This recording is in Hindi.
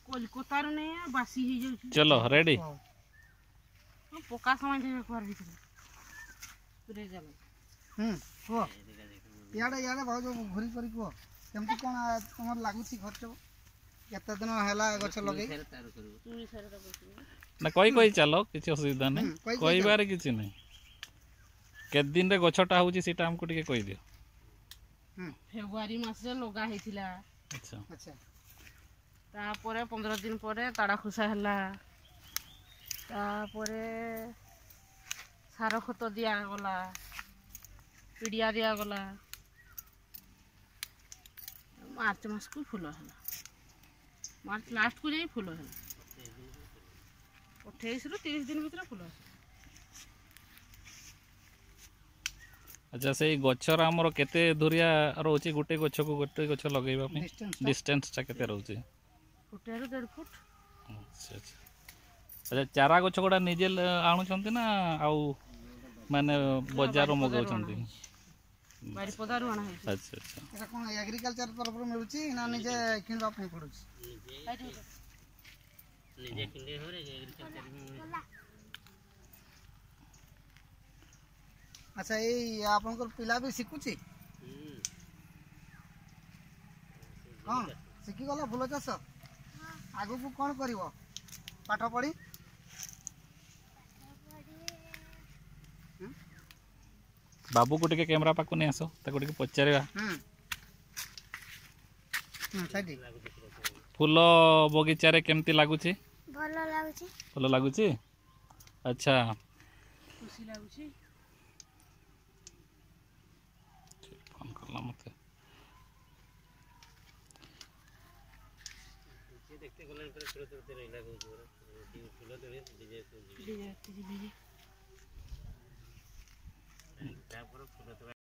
कोलकाता रे नहीं बासी ही जाउ चलो रेडी पका समय देवे कर भी पूरे जल को याडे याडे भाउज घुरी करी को केमती कोन तमर लागुची खर्च केते दिन हैला गछ लगे ना कोई चलो किसी असुविधा नहीं कोई बार किसी नहीं के दिन रे गछटा होची सेटा हमको टिके कहि दियो फेब्रुआरी मास रे लगा हेतिला अच्छा अच्छा तापरे 15 दिन परे ताड़ा खुसा हला तापरे सार खत दिया गला पिडिया दिया गला मार्च मास को फूल है मार्च लास्ट को जाई फूल है 28 रु 30 दिन भीतर फूल है अच्छा से गछर हमर केते दूरिया रहउची गुटे गछ को गुटे गछ लगेबा पे डिस्टेंस ता केते रहउची फुट रो 1.5 फुट अच्छा अच्छा चारा गछ गोडा निजे आणु छंती ना आउ माने बाजार रो मगाउ छंती बारी पदारू आना है अच्छा अच्छा एटा कोन एग्रीकल्चर तरफ रो मिलुची ना निजे किनबा पे पडुची निजे किने हो रे एग्रीकल्चर में अच्छा ए आपनकर पिला भी सिकुची हां सिकी गला फूल चाष आगु को कोन करिवो पाठ पढ़ी बाबू को टिके कैमरा पाकु नहीं आसो ताको टिके पचारिबा साइडी फूल बगीचा रे केमती लागुची भलो लागुची अच्छा खुशी लागुची फोन करला मते देखते गलन पर फूल तोड़ते रहिला फूल तोड़े डीजे डीजे तापर फूल